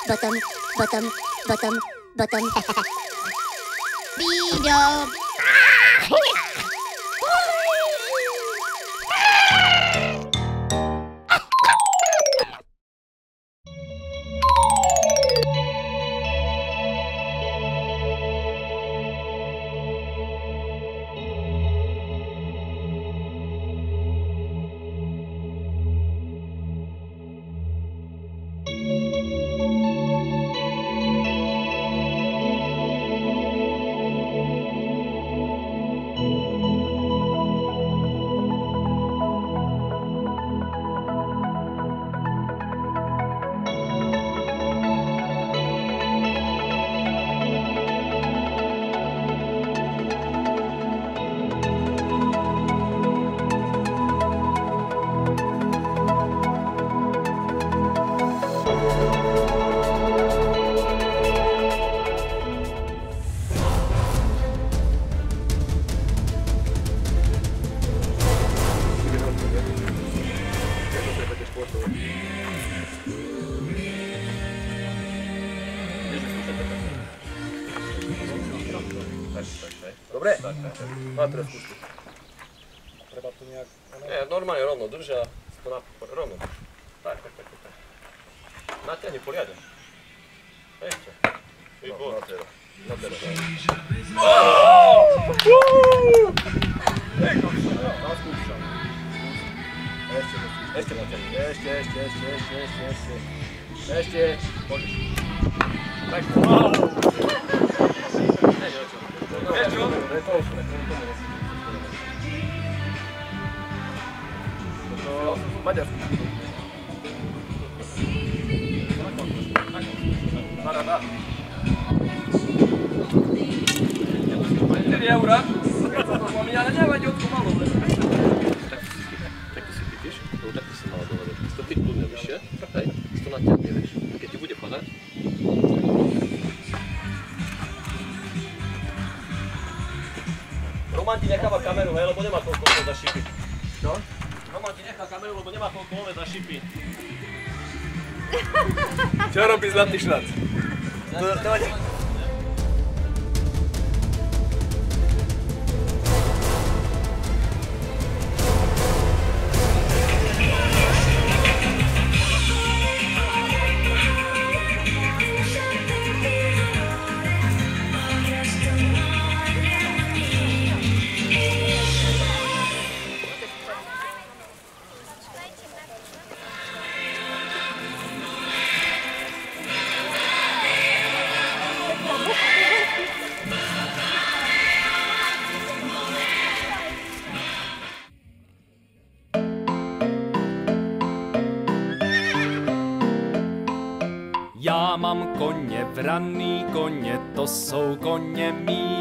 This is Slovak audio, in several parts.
bottom. Bido. Dobre? No teraz pustiť. Treba tu nejak... Nie, normálne rovno, drža to na rovno. Tak. Natiahni poriadne. Ešte. No, na teraz. Ešte natiahni. Ešte. Poďš. Tak. Maďarsku. Parada. 4 eura. Ale nevadí, odko malo. Tak si chytíš, to takto si malo dole. To ty kľudne vyššie, hej, to natiahne, vieš. A keď ti bude padať, Roman ti necháva kameru, hej, lebo nemá toľko ove za šipy. Čo? Roman ti nechá kameru, lebo nemá toľko ove za šipy. Čo robí zlatý šnac? Já mám koně vraný, koně to jsou koně mý.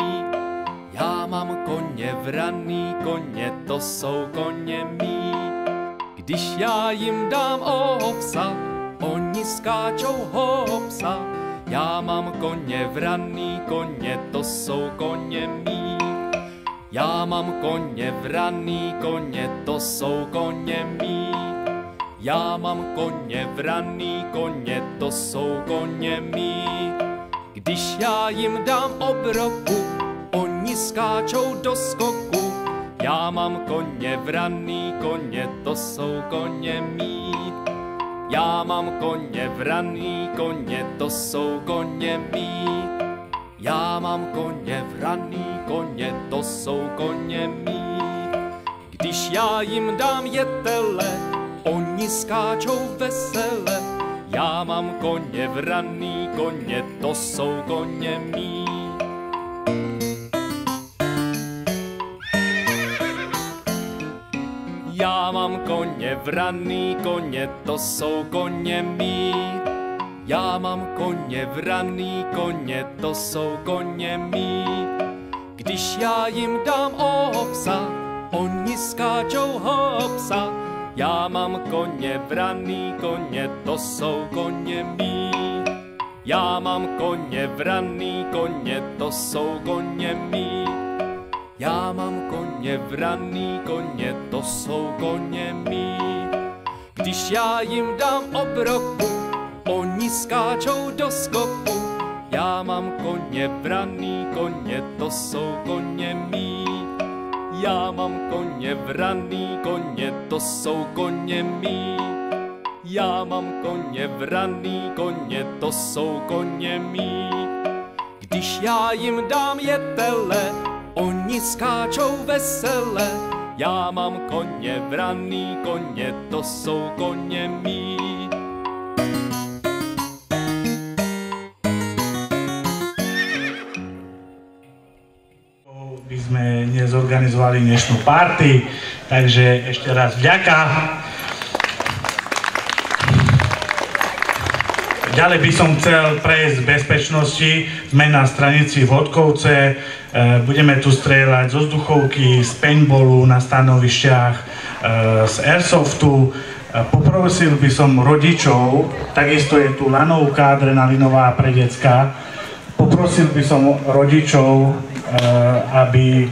Já mám koně vraný, koně to jsou koně mý. Když já jim dám ovsa, oni skáčou hopsa. Já mám koně vraný, koně to jsou koně mý. Já mám koně vraný, koně to jsou koně mý. Já mám koně vraný, koně to jsou koně mý. Když já jim dám obroku, oni skáčou do skoku. Já mám koně vraný, koně to jsou koně mý. Já mám koně vraný, koně to jsou koně mý. Já mám koně vraný, koně to jsou koně mý. Když já jim dám jetele, oni skáčou vesele. Já mám koně vraný, koně to jsou koně mý. Já mám koně vraný, koně to jsou koně mý. Já mám koně vraný, koně to jsou koně mý. Když já jim dám ovsa, oni skáčou hopsa. Já mám koně vraný, koně to jsou koně mý. Já mám koně vraný, koně to jsou koně mý. Já mám koně vraný, koně to jsou koně mý. Když já jim dám obroku, oni skáčou do skoku. Já mám koně vraný, koně to jsou koně mý. Já mám koně vraný, koně to jsou koně mý. Já mám koně vraný, koně to jsou koně mý. Když já jim dám jetele, oni skáčou vesele. Já mám koně vraný, koně to jsou koně mý. By sme nezorganizovali dnešnú party, takže ešte raz vďaka. Ďalej by som chcel prejsť z bezpečnosti. Sme na stanici Vodkovce, budeme tu strieľať zo vzduchovky, z paintballu na stanovišťach, z airsoftu. Poprosil by som rodičov, takisto je tu lanovka adrenalinová pre decka. Poprosil by som rodičov, aby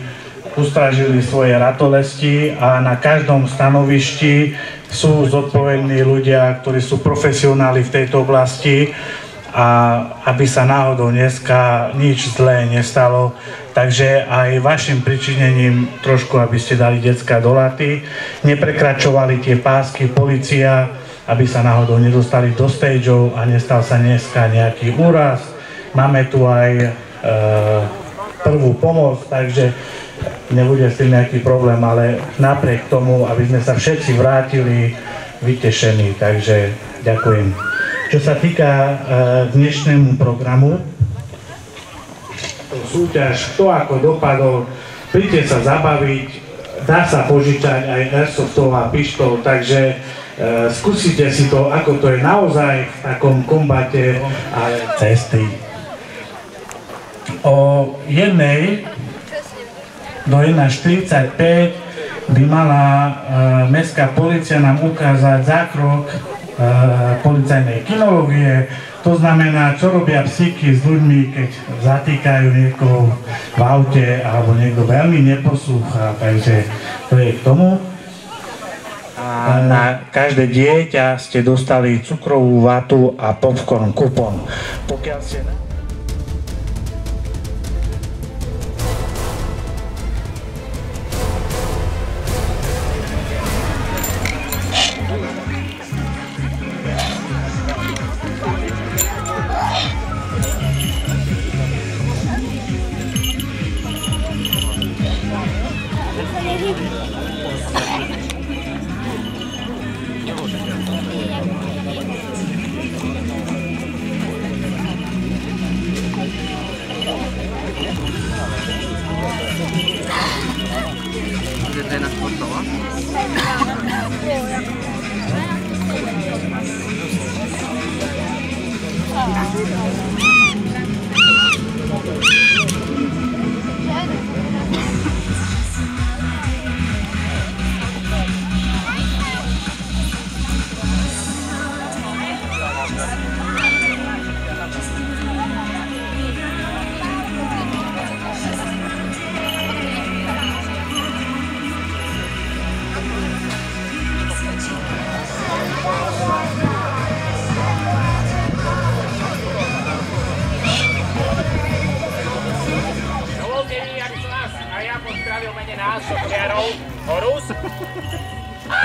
ustrážili svoje ratolesti a na každom stanovišti sú zodpovední ľudia, ktorí sú profesionáli v tejto oblasti a aby sa náhodou dneska nič zlé nestalo. Takže aj vašim pričinením trošku, aby ste dali decka do laty, neprekračovali tie pásky polícia, aby sa náhodou nedostali do stageov a nestal sa dneska nejaký úraz. Máme tu aj prvú pomoc, takže nebude s tým nejaký problém, ale napriek tomu, aby sme sa všetci vrátili vytešení, takže ďakujem. Čo sa týka dnešnému programu, súťaž, kto ako dopadol, príďte sa zabaviť, dá sa požičať aj airsoftová pištol, takže skúsite si to, ako to je naozaj v takom kombate, ale cesty. O jednej do 1:45 by mala mestská polícia nám ukázať zákrok policajnej kinológie. To znamená, čo robia psíky s ľuďmi, keď zatýkajú niekoho v aute alebo niekto veľmi neposlúcha. Takže to je k tomu. A na každé dieťa ste dostali cukrovú vatu a popcorn kupon. Pokiaľ ste...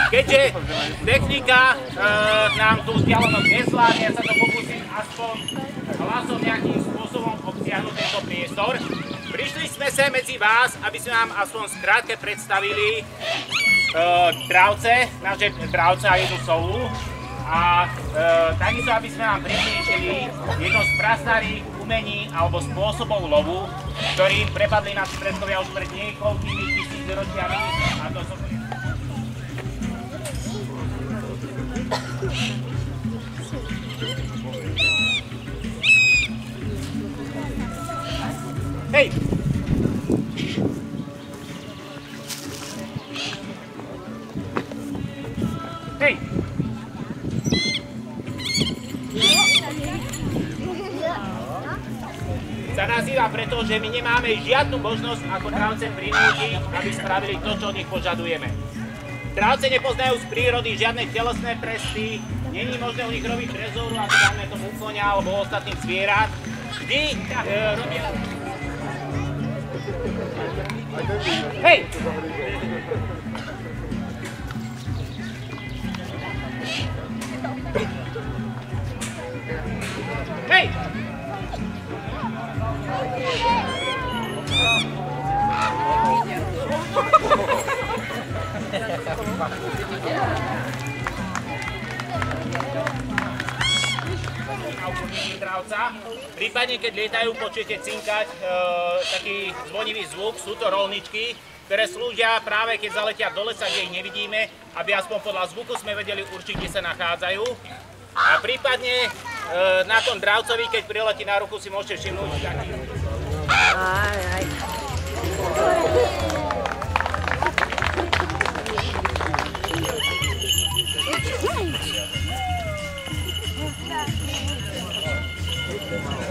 Keďže technika nám tú vzdialenosť nezvládne, ja sa to pokúsim aspoň hlasom nejakým spôsobom obsiahnuť tento priestor. Prišli sme sa medzi vás, aby sme vám aspoň skrátke predstavili dravce, naše dravce a jednu sovu. A takisto, aby sme vám približili jedno z prastarých umení alebo spôsobov lovu, ktorým prepadli nás predkovia už pred niekoľkými tisícročiami. A to som... Hej! Hej! Sa nazýva preto, že my nemáme žiadnu možnosť ako dravce prinútiť, aby spravili to, čo od nich požadujeme. Dravce nepoznajú z prírody žiadne telesné tresty, není možné u nich robiť trezóru, ako dáme tomu koňa alebo ostatných zvierat. Vždy robia... Hej! Hej! Prípadne, keď lietajú, počujete cinkať taký zvonivý zvuk, sú to rolničky, ktoré slúžia práve keď zaletia do lesa, kde ich nevidíme, aby aspoň podľa zvuku sme vedeli určiť, kde sa nachádzajú. A prípadne na tom dravcovi, keď priletí na ruku, si môžete všimnúť taký...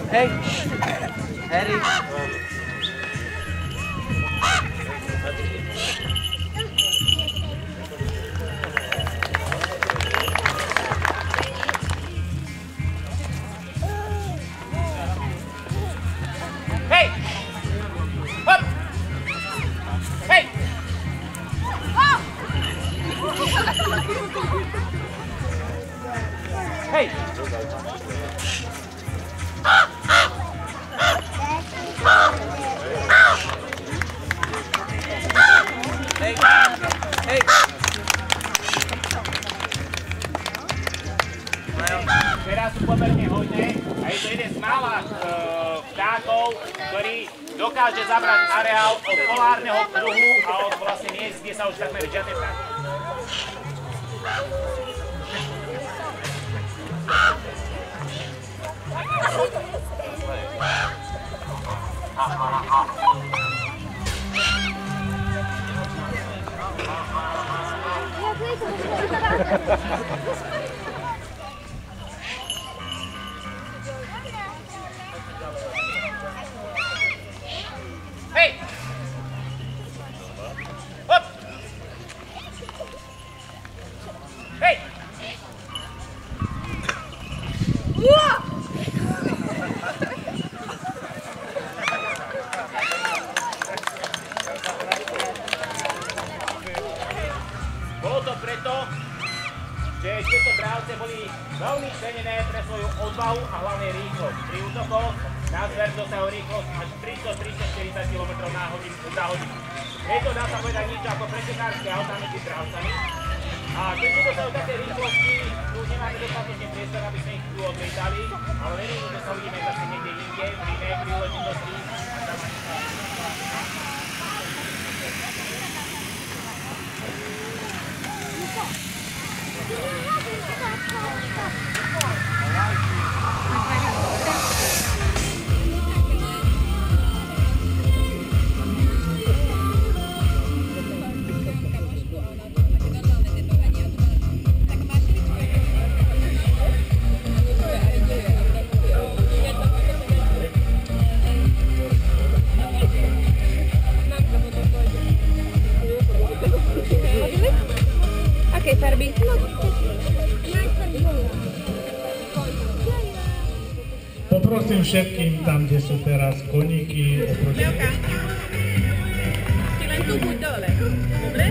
Hey, Harry. Hey! Hop! Hey! Hey! Hej! Teraz sú pomerne hojné a je to jeden z mála vtákov, ktorý dokáže zabrať areál od polárneho kruhu a od vlastne miest, kde sa už takmer žiadne vtáky. Hej! Hop! Hej! Bolo to preto, že tieto dravce boli veľmi cenené pre svoju odvahu a hlavne rýchlosť. Pri útokoch na zver dosahujú rýchlosť až 300-340 km za hodinu. Preto dá sa povedať niečo ako pretekárske autá medzi dravcami. A keď sú dosahujú také rýchlosti, tu už nemáme dostatočný priestor, aby sme ich tu odlietali, ale verím, že sa uvidíme zase niekde inde, pri inej príležitosti. Aké farby? Poprosím všetkým tam, kde sú teraz koníky, oproti... Ty len tu buď dole. Dobre?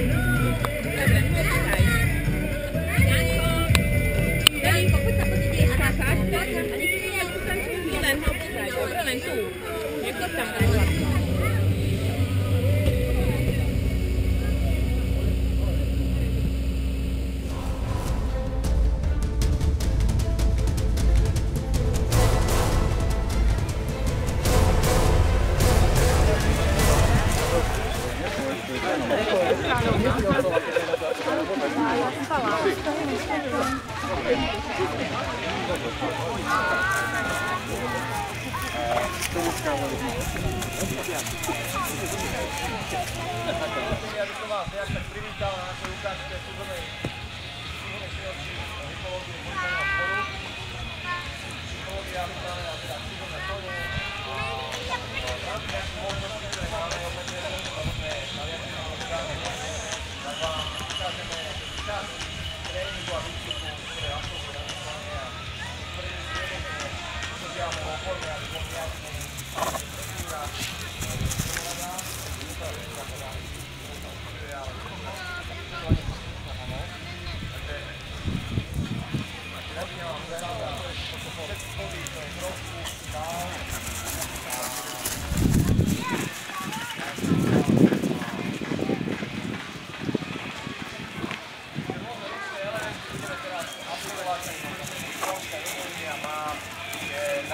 Dobre, počkaj. Janko, poď sa pozrieť a skákaš. A nech si nejakú tančku len počkaj. Dobre, len tu. Nech to tam daj.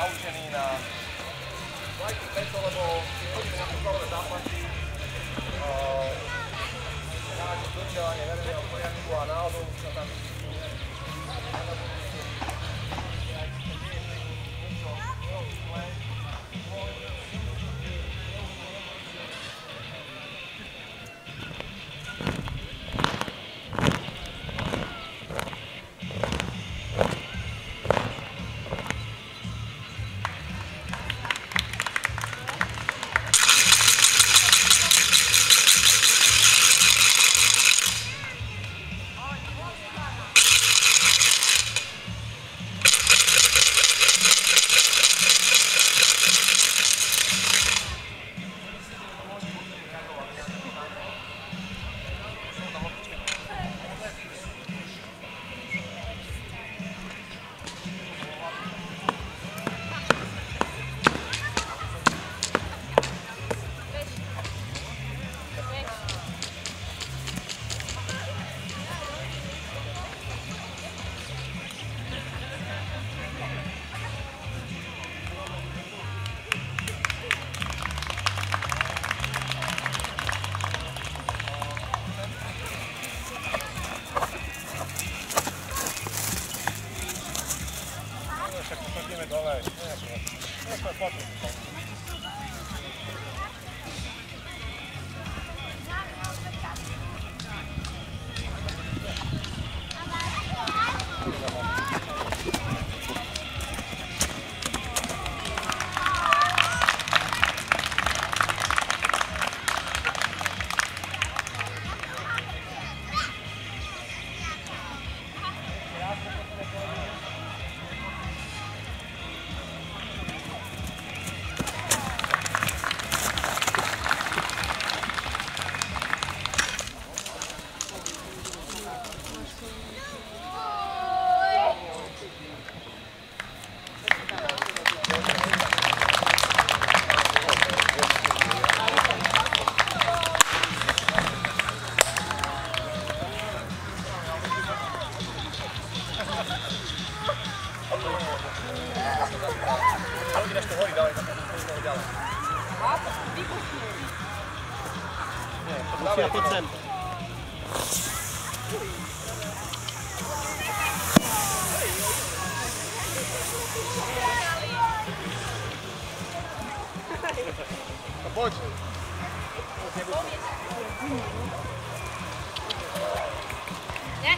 naučený na vlajky preto, lebo keď chodíme na futbalové zápasy, na dodržiavanie verejného poriadku a náhodou sa tam Lucia, poď sem. Poď. Ne?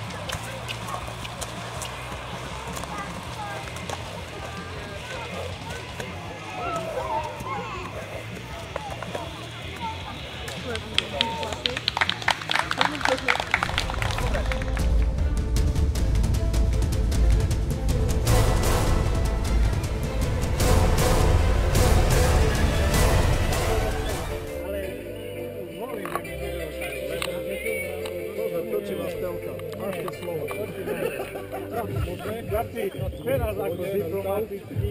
Teraz ako diplomatický.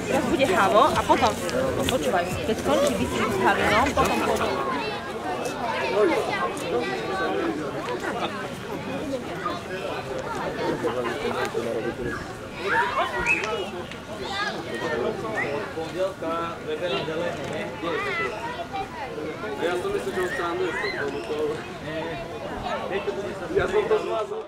Teraz bude havo a potom, počúvaj, keď skončí výcvik s Halinom, potom pôjdu. Pondelka, Webera Delene, ne? Kde je to? Ja som myslel, že on sám je. Ja som to zvládol.